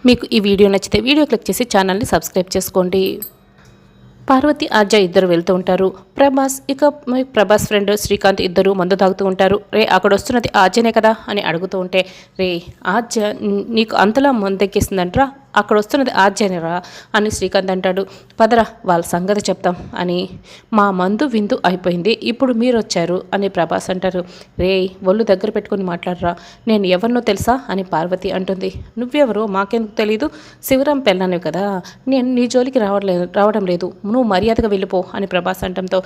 మీకు ఈ వీడియో నచ్చితే వీడియో క్లిక్ చేసి ఛానల్ని సబ్స్క్రైబ్ చేసుకోండి. పార్వతి ఆద్య ఇద్దరు వెళ్తూ ఉంటారు. ప్రభాస్ ఫ్రెండ్ శ్రీకాంత్ ఇద్దరు మందు తాగుతూ ఉంటారు. రే అక్కడ వస్తున్నది ఆద్యనే కదా అని అడుగుతూ ఉంటే, రే ఆద్య నీకు అంతలా మందెక్కిస్తుందంట్రా, అక్కడ వస్తున్నది ఆద్యనేరా అని శ్రీకాంత్ అంటాడు. పదరా వాళ్ళ సంగతి చెప్తాం అని, మా మందు విందు అయిపోయింది, ఇప్పుడు మీరు వచ్చారు అని ప్రభాస్ అంటారు. రే ఒళ్ళు దగ్గర పెట్టుకుని మాట్లాడరా, నేను ఎవరినో తెలుసా అని పార్వతి అంటుంది. నువ్వెవరో మాకెందుకు తెలీదు, శివరాం పెళ్ళానివి కదా, నేను నీ జోలికి రావడం లేదు, నువ్వు మర్యాదగా వెళ్ళిపో అని ప్రభాస్ అంటంతో,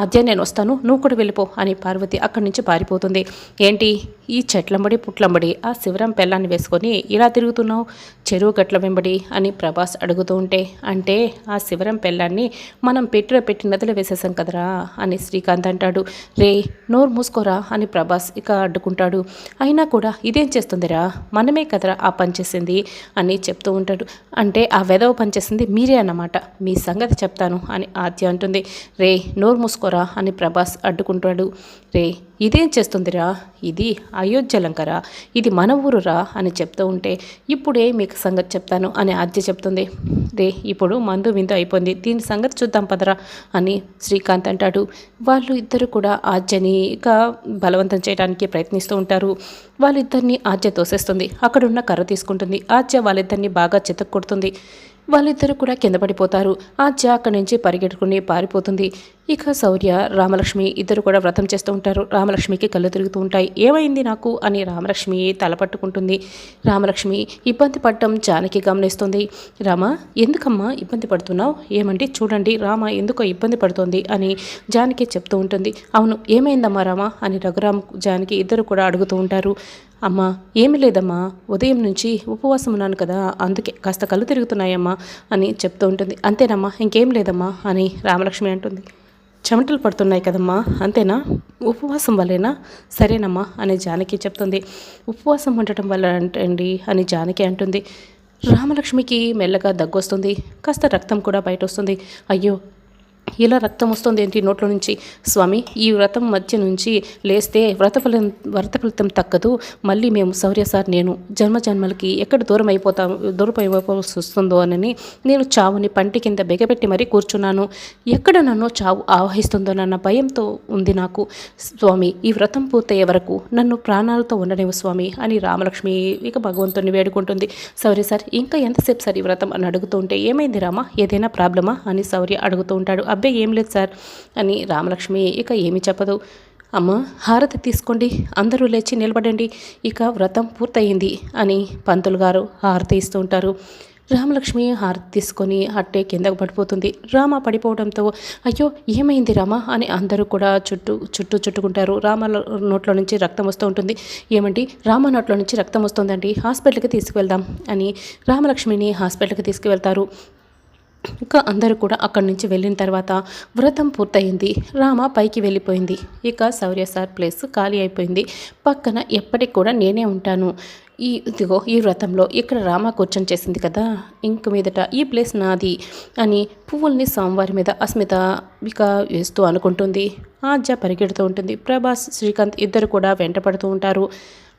ఆద్య నేను వస్తాను, నువ్వు కూడా వెళ్ళిపో అని పార్వతి అక్కడి నుంచి పారిపోతుంది. ఏంటి ఈ చెట్లంబడి పుట్లంబడి ఆ శివరాం పెళ్ళాన్ని వేసుకొని ఇలా తిరుగుతున్నావు చెరువు గట్ల వెంబడి అని ప్రభాస్ అడుగుతూ ఉంటే, అంటే ఆ శివరాం పెళ్ళాన్ని మనం పెట్టి నదిలో వేసేసాం కదరా అని శ్రీకాంత్ అంటాడు. రే నోరు మూసుకోరా అని ప్రభాస్ ఇక అడ్డుకుంటాడు. అయినా కూడా ఇదేం చేస్తుందిరా, మనమే కదరా ఆ పని చేసింది అని చెప్తూ ఉంటాడు. అంటే ఆ వెధవ పని చేసింది మీరే అన్నమాట, మీ సంగతి చెప్తాను అని ఆద్య అంటుంది. రే నోరు మూసుకోరా అని ప్రభాస్ అడ్డుకుంటాడు. రే ఇదేం చేస్తుందిరా, ఇది అయోధ్య లంకరా, ఇది మన ఊరురా అని చెప్తూ ఉంటే, ఇప్పుడే మీకు సంగతి చెప్తాను అని ఆద్య చెప్తుంది. రే ఇప్పుడు మందు విందు అయిపోయింది, దీని సంగతి చూద్దాం పదరా అని శ్రీకాంత్ అంటాడు. వాళ్ళు ఇద్దరు కూడా ఆద్యని ఇక బలవంతం చేయడానికి ప్రయత్నిస్తూ ఉంటారు. వాళ్ళిద్దరిని ఆద్య తోసేస్తుంది. అక్కడున్న కర్ర తీసుకుంటుంది. ఆద్య వాళ్ళిద్దరిని బాగా చితక్కొడుతుంది. వాళ్ళిద్దరూ కూడా కింద పడిపోతారు. ఆద్య అక్కడి నుంచి పరిగెట్టుకుని పారిపోతుంది. ఇక శౌర్య రామలక్ష్మి ఇద్దరు కూడా వ్రతం చేస్తూ ఉంటారు. రామలక్ష్మికి కళ్ళు తిరుగుతూ ఉంటాయి. ఏమైంది నాకు అని రామలక్ష్మి తలపట్టుకుంటుంది. రామలక్ష్మి ఇబ్బంది పడటం జానకి గమనిస్తుంది. రామ ఎందుకమ్మా ఇబ్బంది పడుతున్నావు, ఏమండి చూడండి రామ ఎందుకో ఇబ్బంది పడుతోంది అని జానకి చెప్తూ ఉంటుంది. అవును ఏమైందమ్మా రామ అని రఘురామ్ జానకి ఇద్దరు కూడా అడుగుతూ ఉంటారు. అమ్మా ఏమి లేదమ్మా, ఉదయం నుంచి ఉపవాసం ఉన్నాను కదా, అందుకే కాస్త కళ్ళు తిరుగుతున్నాయమ్మా అని చెప్తూ ఉంటుంది. అంతేనమ్మా ఇంకేం లేదమ్మా అని రామలక్ష్మి అంటుంది. చెమటలు పడుతున్నాయి కదమ్మా అంతేనా, ఉపవాసం వల్లేనా, సరేనమ్మా అని జానకి చెప్తుంది. ఉపవాసం ఉండటం వల్ల అంటండి అని జానకి అంటుంది. రామలక్ష్మికి మెల్లగా దగ్గొస్తుంది. కాస్త రక్తం కూడా బయట వస్తుంది. అయ్యో ఇలా రక్తం వస్తుంది ఏంటి నోట్లో నుంచి, స్వామి ఈ వ్రతం మధ్య నుంచి లేస్తే వ్రత ఫలితం తక్కదు, మళ్ళీ మేము శౌర్య సార్ నేను జన్మలకి ఎక్కడ దూరం అయిపోవాల్సి వస్తుందో అని నేను చావుని పంటి కింద బెగపెట్టి మరీ కూర్చున్నాను, ఎక్కడ నన్ను చావు ఆవహిస్తుందోనన్న భయంతో ఉంది నాకు, స్వామి ఈ వ్రతం పూర్తయ్యే వరకు నన్ను ప్రాణాలతో ఉండనివ్వు స్వామి అని రామలక్ష్మి ఇక భగవంతుని వేడుకుంటుంది. శౌర్య సార్ ఇంకా ఎంతసేపు సార్ ఈ వ్రతం అని అడుగుతూ ఉంటే, ఏమైంది రామా ఏదైనా ప్రాబ్లమా అని శౌర్య అడుగుతూ ఉంటాడు. అబ్బాయి ఏం లేదు సార్ అని రామలక్ష్మి ఇక ఏమి చెప్పదు. అమ్మ హారతి తీసుకోండి, అందరూ లేచి నిలబడండి, ఇక వ్రతం పూర్తయింది అని పంతులు గారు హారతి ఇస్తూ ఉంటారు. రామలక్ష్మి హారతి తీసుకొని అట్టే కిందకు పడిపోతుంది. రామ పడిపోవడంతో అయ్యో ఏమైంది రామ అని అందరూ కూడా చుట్టుకుంటారు. రామ నోట్లో నుంచి రక్తం వస్తూ ఉంటుంది. ఏమండి రామ నోట్లో నుంచి రక్తం వస్తుందండి, హాస్పిటల్కి తీసుకువెళ్దాం అని రామలక్ష్మిని హాస్పిటల్కి తీసుకువెళ్తారు. ఇంకా అందరూ కూడా అక్కడి నుంచి వెళ్ళిన తర్వాత వ్రతం పూర్తయింది. రామ పైకి వెళ్ళిపోయింది. ఇక శౌర్య సార్ ప్లేస్ ఖాళీ అయిపోయింది. పక్కన ఎప్పటికి కూడా నేనే ఉంటాను, ఇదిగో ఈ వ్రతంలో ఇక్కడ రామ కూర్చొని చేసింది కదా, ఇంక మీదట ఈ ప్లేస్ నాది అని పువ్వుల్ని స్వామివారి మీద అస్మిత ఇక వేస్తూ అనుకుంటుంది. ఆద్య పరిగెడుతూ ఉంటుంది. ప్రభాస్ శ్రీకాంత్ ఇద్దరు కూడా వెంటపడుతూ ఉంటారు.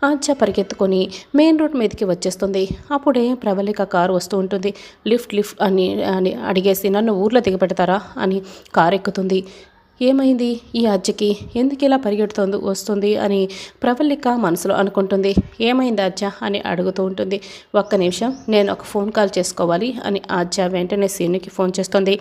ఆద్య పరిగెత్తుకొని మెయిన్ రోడ్ మీదకి వచ్చేస్తుంది. అప్పుడే ప్రవళిక కారు వస్తూ ఉంటుంది. లిఫ్ట్ అని అడిగేసి నన్ను ఊర్లో దిగబెడతారా అని కారు ఎక్కుతుంది. ఏమైంది ఈ ఆద్యకి, ఎందుకు ఇలా వస్తుంది అని ప్రవళిక మనసులో అనుకుంటుంది. ఏమైంది ఆద్య అని అడుగుతూ ఉంటుంది. ఒక్క నిమిషం నేను ఒక ఫోన్ కాల్ చేసుకోవాలి అని ఆద్య వెంటనే సీనుకి ఫోన్ చేస్తుంది.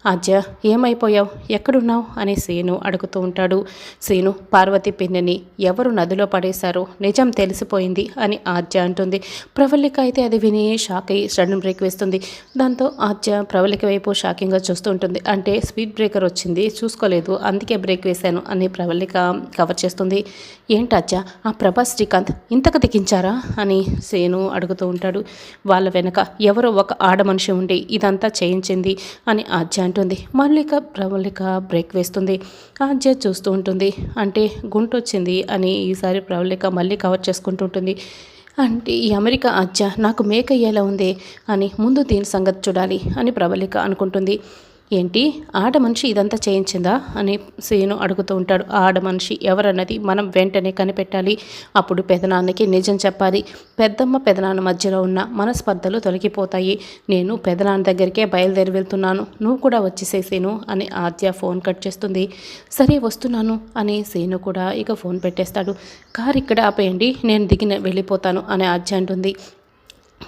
ఆద్య ఏమైపోయావు, ఎక్కడున్నావు అని సీను అడుగుతూ ఉంటాడు. సీను పార్వతి పిన్నెని ఎవరు నదిలో పడేశారో నిజం తెలిసిపోయింది అని ఆద్య అంటుంది. ప్రవళిక అయితే అది విని షాక్ అయ్యి సడన్ బ్రేక్ వేస్తుంది. దాంతో ఆద్య ప్రవళిక వైపు షాకింగ్గా చూస్తూ ఉంటుంది. అంటే స్పీడ్ బ్రేకర్ వచ్చింది చూసుకోలేదు, అందుకే బ్రేక్ వేశాను అని ప్రవళిక కవర్ చేస్తుంది. ఏంటి ఆద్య ఆ ప్రభాస్ శ్రీకాంత్ ఇంతకు దిగించారా అని సీను అడుగుతూ ఉంటాడు. వాళ్ళ వెనక ఎవరో ఒక ఆడ మనిషి ఉండి ఇదంతా చేయించింది అని ఆద్య అంటుంది. మళ్ళీక ప్రవళిక బ్రేక్ వేస్తుంది. ఆద్య చూస్తూ ఉంటుంది. అంటే గుంటు వచ్చింది అని ఈసారి ప్రవళిక మళ్ళీ కవర్ చేసుకుంటూ ఉంటుంది. అంటే ఈ అమెరికా ఆద్య నాకు మేక్ అయ్యేలా ఉంది అని ముందు దీని సంగతి చూడాలి అని ప్రవళిక అనుకుంటుంది. ఏంటి ఆడ మనిషి ఇదంతా చేయించిందా అని సీను అడుగుతూ ఉంటాడు. ఆడ మనిషి ఎవరన్నది మనం వెంటనే కనిపెట్టాలి. అప్పుడు పెదనాన్నకి నిజం చెప్పాలి. పెద్దమ్మ పెదనాన్న మధ్యలో ఉన్న మనస్పర్ధలు తొలగిపోతాయి. నేను పెదనాన్న దగ్గరికే బయలుదేరి వెళ్తున్నాను, నువ్వు కూడా వచ్చేసేసేను అని ఆద్య ఫోన్ కట్ చేస్తుంది. సరే వస్తున్నాను అని సీను కూడా ఇక ఫోన్ పెట్టేస్తాడు. కారు ఇక్కడ ఆపేయండి, నేను వెళ్ళిపోతాను అని ఆద్య అంటుంది.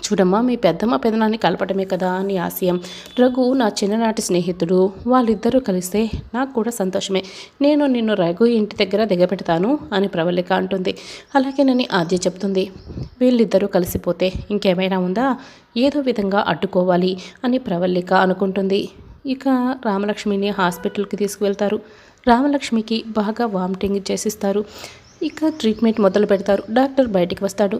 చూడమ్మా, మీ పెద్దమ్మ పెదనాన్ని కలపటమే కదా అని ఆశయం. రఘు నా చిన్ననాటి స్నేహితుడు, వాళ్ళిద్దరూ కలిస్తే నాకు కూడా సంతోషమే. నేను నిన్ను రఘు ఇంటి దగ్గర దిగబెడతాను అని ప్రవళిక అంటుంది. అలాగేనని ఆద్య చెప్తుంది. వీళ్ళిద్దరూ కలిసిపోతే ఇంకేమైనా ఉందా, ఏదో విధంగా అడ్డుకోవాలి అని ప్రవళిక అనుకుంటుంది. ఇక రామలక్ష్మిని హాస్పిటల్కి తీసుకువెళ్తారు. రామలక్ష్మికి బాగా వామిటింగ్ చేసిస్తారు. ఇక ట్రీట్మెంట్ మొదలు పెడతారు. డాక్టర్ బయటికి వస్తాడు.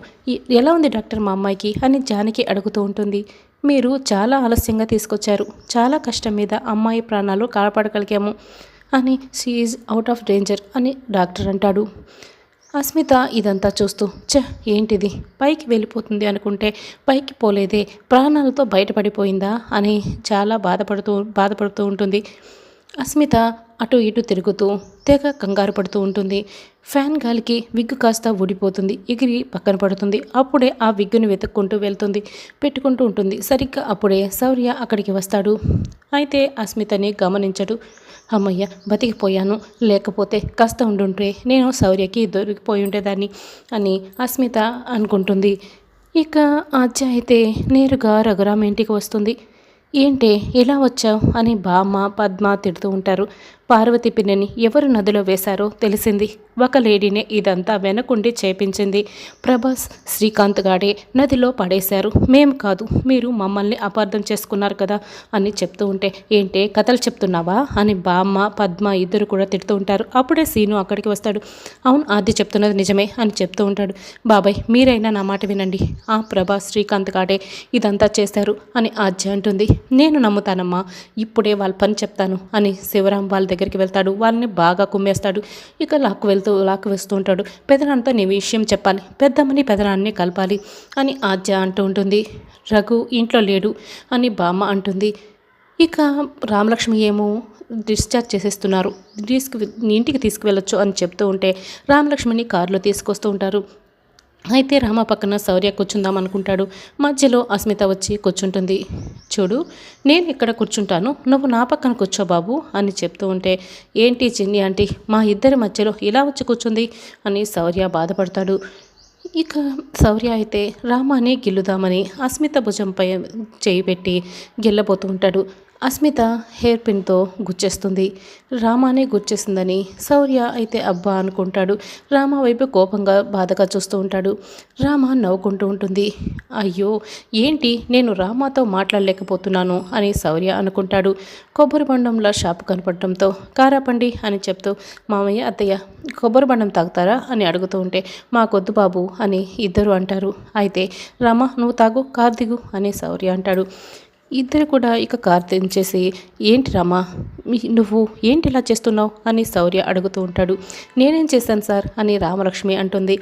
ఎలా ఉంది డాక్టర్ మా అమ్మాయికి అని జానకి అడుగుతూ ఉంటుంది. మీరు చాలా ఆలస్యంగా తీసుకొచ్చారు, చాలా కష్టం మీద అమ్మాయి ప్రాణాలు కాపాడగలిగాము అని, she is out of danger అని డాక్టర్ అంటాడు. అస్మిత ఇదంతా చూస్తూ ఏంటిది, పైకి వెళ్ళిపోతుంది అనుకుంటే పైకి పోలేదే, ప్రాణాలతో బయటపడిపోయిందా అని చాలా బాధపడుతూ ఉంటుంది. అస్మిత అటు ఇటు తిరుగుతూ తెగ కంగారు పడుతూ ఉంటుంది. ఫ్యాన్ గాలికి విగ్గు కాస్త ఊడిపోతుంది, ఎగిరి పక్కన పడుతుంది. అప్పుడే ఆ విగ్గుని వెతుక్కుంటూ పెట్టుకుంటూ ఉంటుంది. సరిగ్గా అప్పుడే శౌర్య అక్కడికి వస్తాడు. అయితే అస్మితని గమనించడు. అమ్మయ్య, బతికిపోయాను, లేకపోతే కాస్త ఉండుంటే నేను శౌర్యకి దొరికిపోయి ఉండేదాన్ని అని అస్మిత అనుకుంటుంది. ఇక ఆద్య అయితే నేరుగా రఘురామ్ ఇంటికి వస్తుంది. ఏంటే ఇలా వచ్చావు అని బామ్మ పద్మ తిడుతూ ఉంటారు. పార్వతి పిన్నని ఎవరు నదిలో వేశారో తెలిసింది. ఒక లేడీనే ఇదంతా వెనకుండి చేపించింది. ప్రభాస్ శ్రీకాంత్ గాడే నదిలో పడేశారు, మేము కాదు, మీరు మమ్మల్ని అపార్థం చేసుకున్నారు కదా అని చెప్తూ ఉంటే, ఏంటే కథలు చెప్తున్నావా అని బామ్మ పద్మ ఇద్దరు కూడా తిడుతూ ఉంటారు. అప్పుడే సీను అక్కడికి వస్తాడు. అవును, ఆద్య చెప్తున్నది నిజమే అని చెప్తూ ఉంటాడు. బాబాయ్, మీరైనా నా మాట వినండి, ఆ ప్రభాస్ శ్రీకాంత్ గాడే ఇదంతా చేశారు అని ఆద్య అంటుంది. నేను నమ్ముతానమ్మా, ఇప్పుడే వాళ్ళ పని చెప్తాను అని శివరాం వాళ్ళ దగ్గరికి వెళ్తాడు. వాళ్ళని బాగా కుమ్మేస్తాడు. ఇక లాక్కు వేస్తూ ఉంటాడు. పెదనాన్నతో నీ విషయం చెప్పాలి, పెద్దమ్మని పెదనాన్ని కలపాలి అని ఆద్య అంటూ ఉంటుంది. రఘు ఇంట్లో లేడు అని బామ్మ అంటుంది. ఇక రామలక్ష్మి ఏమో డిశ్చార్జ్ చేసేస్తున్నారు, ఇంటికి తీసుకువెళ్ళొచ్చు అని చెప్తూ ఉంటే రామలక్ష్మిని కారులో తీసుకొస్తూ ఉంటారు. అయితే రామ పక్కన శౌర్య కూర్చుందాం అనుకుంటాడు. మధ్యలో అస్మిత వచ్చి కూర్చుంటుంది. చూడు, నేను ఇక్కడ కూర్చుంటాను, నువ్వు నా పక్కన కూర్చో బాబు అని చెప్తూ ఉంటే, ఏంటి చిన్ని ఆంటీ మా ఇద్దరి మధ్యలో ఇలా వచ్చి కూర్చుంది అని శౌర్య బాధపడతాడు. ఇక శౌర్య అయితే రామాని గిల్లుదామని అస్మిత భుజంపై చేయి పెట్టి గిల్లబోతూ ఉంటాడు. అస్మిత హెయిర్ పిన్తో గుచ్చేస్తుంది. రామానే గుచ్చేసిందని శౌర్య అయితే అబ్బా అనుకుంటాడు. రామ వైపు కోపంగా బాధగా చూస్తూ ఉంటాడు. రామ నవ్వుకుంటూ ఉంటుంది. అయ్యో, ఏంటి నేను రామాతో మాట్లాడలేకపోతున్నాను అని శౌర్య అనుకుంటాడు. కొబ్బరి బండంలో షాపు కనపడటంతో కారాపండి అని చెప్తూ, మామయ్య అత్తయ్య కొబ్బరి బండం తాగుతారా అని అడుగుతూ ఉంటే, మాకొద్దు బాబు అని ఇద్దరు అంటారు. అయితే రామ నువ్వు తాగు, కారు దిగు అని శౌర్య అంటాడు. ఇద్దరు కూడా ఇక కార్ తెంచేసి, ఏంటి రామా నువ్వు ఏంటి ఇలా చేస్తున్నావు అని శౌర్య అడుగుతూ ఉంటాడు. నేనేం చేశాను సార్ అని రామలక్ష్మి అంటుంది.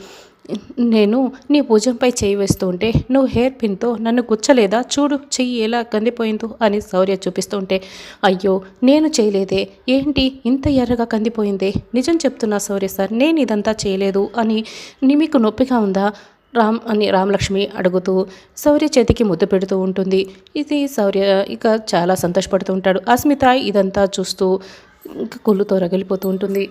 నేను నీ భుజంపై చేయి వేస్తూ ఉంటే నువ్వు హెయిర్ పిన్తో నన్ను గుచ్చలేదా, చూడు చెయ్యి ఎలా కందిపోయిందో అని శౌర్య చూపిస్తూ ఉంటే, అయ్యో నేను చేయలేదే, ఏంటి ఇంత ఎర్రగా కందిపోయిందే, నిజం చెప్తున్నా శౌర్య సార్, నేను ఇదంతా చేయలేదు అని మీకు నొప్పిగా ఉందా అని రామలక్ష్మి అడుగుతూ శౌర్య చేతికి ముద్దు పెడుతూ ఉంటుంది. ఇది శౌర్య ఇక చాలా సంతోషపడుతూ ఉంటాడు. అస్మిత ఇదంతా చూస్తూ ఇంకా కుళ్ళుతో రగిలిపోతూ ఉంటుంది.